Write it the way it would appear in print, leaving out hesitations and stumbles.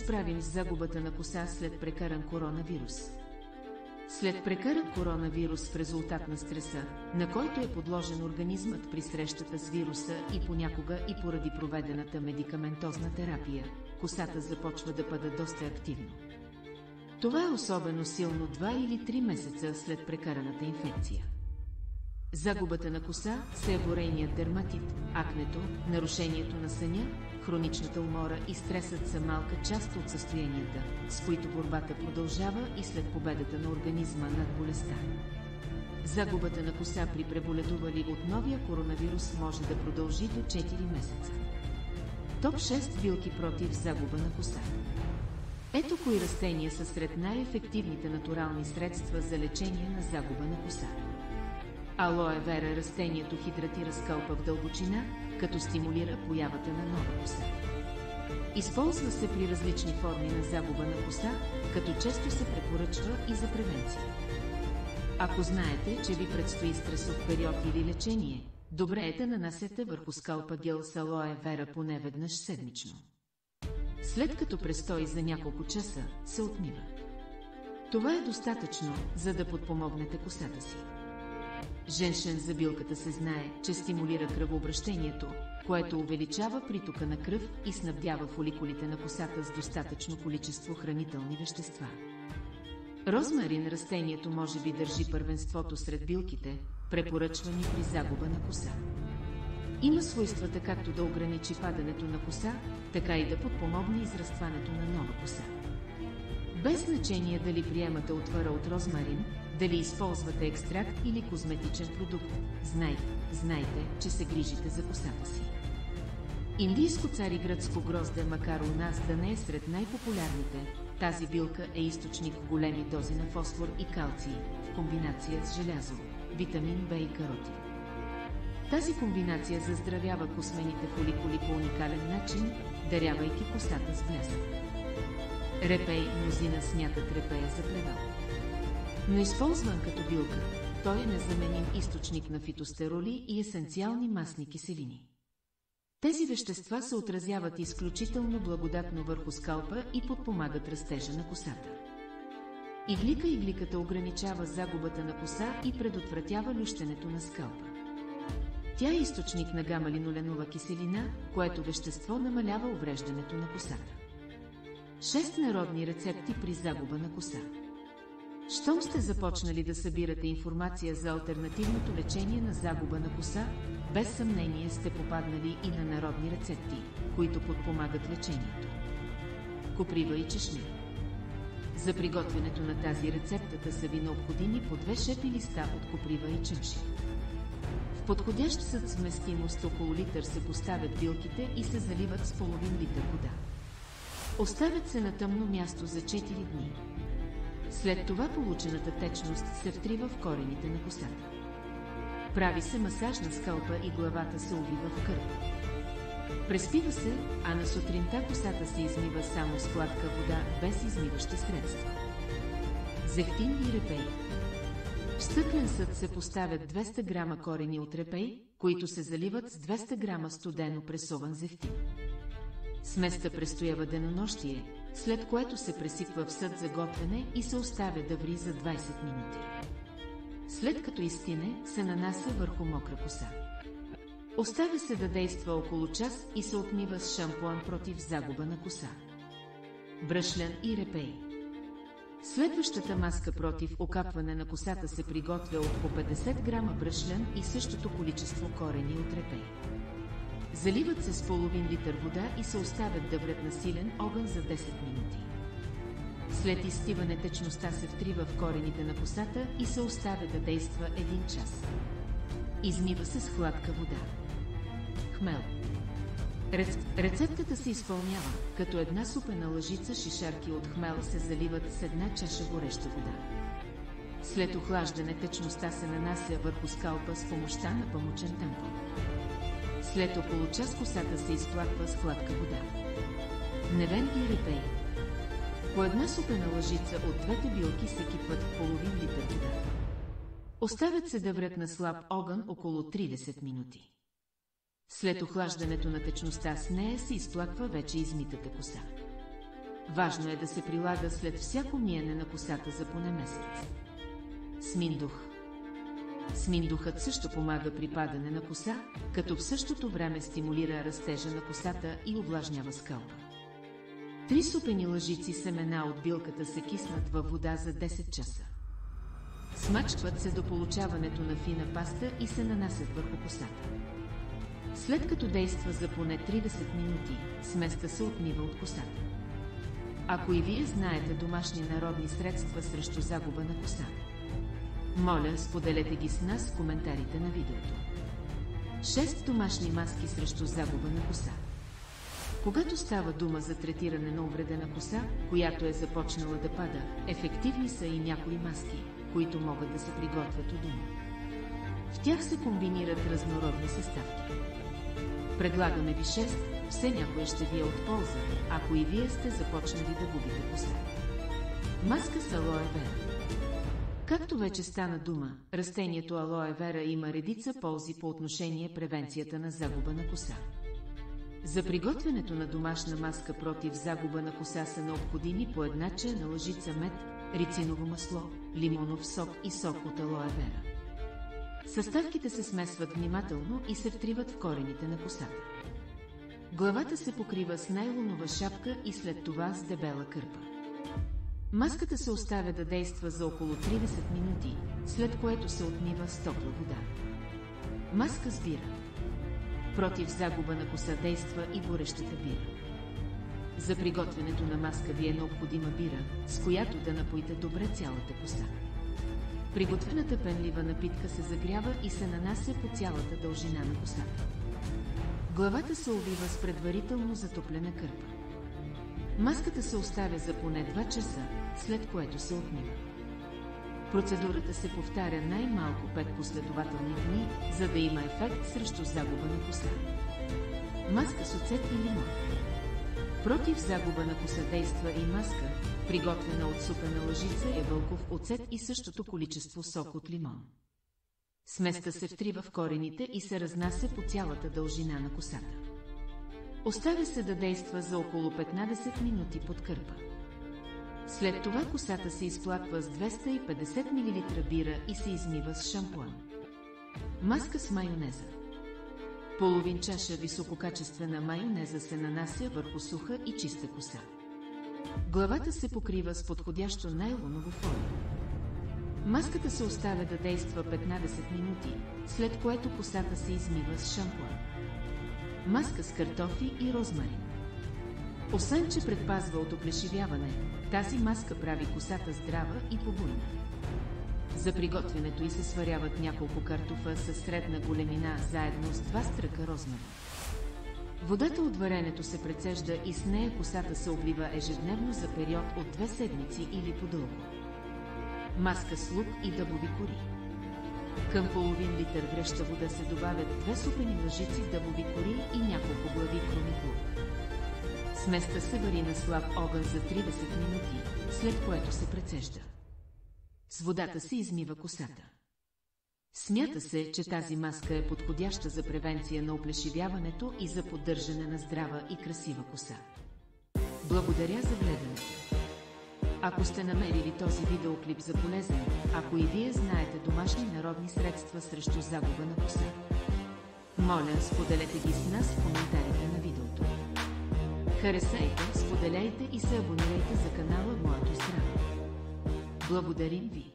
справим с загубата на коса след прекаран коронавирус? След прекаран коронавирус в резултат на стреса, на който е подложен организмът при срещата с вируса и понякога и поради проведената медикаментозна терапия, косата започва да пада доста активно. Това е особено силно 2 или 3 месеца след прекараната инфекция. Загубата на коса, сееборейният дерматит, акнето, нарушението на съня, хроничната умора и стресът са малка част от състоянията, с които борбата продължава и след победата на организма над болестта. Загубата на коса при преболедували от новия коронавирус може да продължи до 4 месеца. Топ 6 билки против загуба на коса. Ето кои растения са сред най-ефективните натурални средства за лечение на загуба на коса. Алоe вера растението хидратира скалпа в дълбочина, като стимулира появата на нова коса. Използва се при различни форми на загуба на коса, като често се препоръчва и за превенция. Ако знаете, че ви предстои стресов период или лечение, добре е да нанасете върху скалпа гел с алоe вера поне веднъж седмично. След като престои за няколко часа, се отмива. Това е достатъчно, за да подпомогнете косата си. Женшен за билката се знае, че стимулира кръвообращението, което увеличава притока на кръв и снабдява фоликулите на косата с достатъчно количество хранителни вещества. Розмарин растението може би държи първенството сред билките, препоръчвани при загуба на коса. Има свойствата както да ограничи падането на коса, така и да подпомогне израстването на нова коса. Без значение дали приемате отвара от розмарин, дали използвате екстракт или козметичен продукт, знайте, че се грижите за косата си. Индийско цариградско грозде, макар у нас да не е сред най-популярните, тази билка е източник в големи дози на фосфор и калций, в комбинация с желязо, витамин В и каротин. Тази комбинация заздравява космените фоликули по уникален начин, дарявайки косата с блясък. Репей, мнозина смятат репея за плевел. Но използван като билка, той е незаменим източник на фитостероли и есенциални масни киселини. Тези вещества се отразяват изключително благодатно върху скалпа и подпомагат растежа на косата. Игликата ограничава загубата на коса и предотвратява лющенето на скалпа. Тя е източник на гама-линоленова киселина, което вещество намалява увреждането на косата. 6 народни рецепти при загуба на коса. Щом сте започнали да събирате информация за алтернативното лечение на загуба на коса, без съмнение сте попаднали и на народни рецепти, които подпомагат лечението. Коприва и чешмир. За приготвянето на тази рецептата са ви необходими по 2 шепи листа от коприва и чешмир. В подходящ съд вместимост около литър се поставят билките и се заливат с половин литър вода. Оставят се на тъмно място за 4 дни. След това получената течност се втрива в корените на косата. Прави се масаж на скалпа и главата се увива в кърпа. Преспива се, а на сутринта косата се измива само с гладка вода, без измиващи средства. Зехтин и репей. В стъклен съд се поставят 200 грама корени от репей, които се заливат с 200 грама студено пресован зехтин. Сместа престоява денонощие, след което се пресипва в съд за готвене и се оставя да ври за 20 минути. След като изстине, се нанася върху мокра коса. Оставя се да действа около час и се отмива с шампуан против загуба на коса. Бръшлян и репей. Следващата маска против окапване на косата се приготвя от по 50 грама бръшлян и същото количество корени от репей. Заливат се с половин литър вода и се оставят да врят на силен огън за 10 минути. След изстиване течността се втрива в корените на косата и се оставя да действа 1 час. Измива се с хладка вода. Хмел. Рецептата се изпълнява, като една супена лъжица шишарки от хмел се заливат с 1 чаша гореща вода. След охлаждане течността се нанася върху скалпа с помощта на памучен тампон. След около час косата се изплаква с хладка вода. Невен и репей. По една супена лъжица от двете билки се кипват в половин литър вода. Оставят се да врят на слаб огън около 30 минути. След охлаждането на течността с нея се изплаква вече измитата коса. Важно е да се прилага след всяко миене на косата за поне месец. Сминдух. Сминдухът също помага при падане на коса, като в същото време стимулира растежа на косата и увлажнява скалпа. 3 супени лъжици семена от билката се киснат във вода за 10 часа. Смачкват се до получаването на фина паста и се нанасят върху косата. След като действа за поне 30 минути, сместа се отмива от косата. Ако и вие знаете домашни народни средства срещу загуба на коса, моля, споделете ги с нас в коментарите на видеото. 6 домашни маски срещу загуба на коса. Когато става дума за третиране на увредена коса, която е започнала да пада, ефективни са и някои маски, които могат да се приготвят у дома. В тях се комбинират разнородни съставки. Предлагаме ви 6, все някоя ще ви е от полза, ако и вие сте започнали да губите коса. Маска с алоe вера. Както вече стана дума, растението алоe вера има редица ползи по отношение превенцията на загуба на коса. За приготвянето на домашна маска против загуба на коса са необходими по една чайна лъжица мед, рициново масло, лимонов сок и сок от алоe вера. Съставките се смесват внимателно и се втриват в корените на косата. Главата се покрива с найлонова шапка и след това с дебела кърпа. Маската се оставя да действа за около 30 минути, след което се отмива с топла вода. Маска с бира. Против загуба на коса действа и горещата бира. За приготвянето на маска ви е необходима бира, с която да напоите добре цялата коса. Приготвената пенлива напитка се загрява и се нанася по цялата дължина на косата. Главата се увива с предварително затоплена кърпа. Маската се оставя за поне 2 часа, след което се отмива. Процедурата се повтаря най-малко 5 последователни дни, за да има ефект срещу загуба на коса. Маска с оцет и лимон. Против загуба на коса действа и маска, приготвена от супена лъжица е вълков оцет и същото количество сок от лимон. Сместа се втрива в корените и се разнася по цялата дължина на косата. Оставя се да действа за около 15 минути под кърпа. След това косата се изплаква с 250 мл бира и се измива с шампуан. Маска с майонеза. Половин чаша висококачествена майонеза се нанася върху суха и чиста коса. Главата се покрива с подходящо найлоново фолио. Маската се оставя да действа 15 минути, след което косата се измива с шампуан. Маска с картофи и розмарин. Освен че предпазва от оплешивяване, тази маска прави косата здрава и побойна. За приготвянето й се сваряват няколко картофа със средна големина заедно с 2 стръка розмарин. Водата от варенето се прецежда и с нея косата се облива ежедневно за период от 2 седмици или по-дълго. Маска с лук и дъбови кори. Към половин литър греща вода се добавят 2 супени лъжици дъбови кори и няколко глави кромит лук. Сместа се вари на слаб огън за 30 минути, след което се прецежда. С водата се измива косата. Смята се, че тази маска е подходяща за превенция на оплешивяването и за поддържане на здрава и красива коса. Благодаря за гледането. Ако сте намерили този видеоклип за полезен, ако и вие знаете домашни народни средства срещу загуба на коса, моля, споделете ги с нас в коментарите на видеото. Харесайте, споделяйте и се абонирайте за канала Моето здраве. Благодарим ви!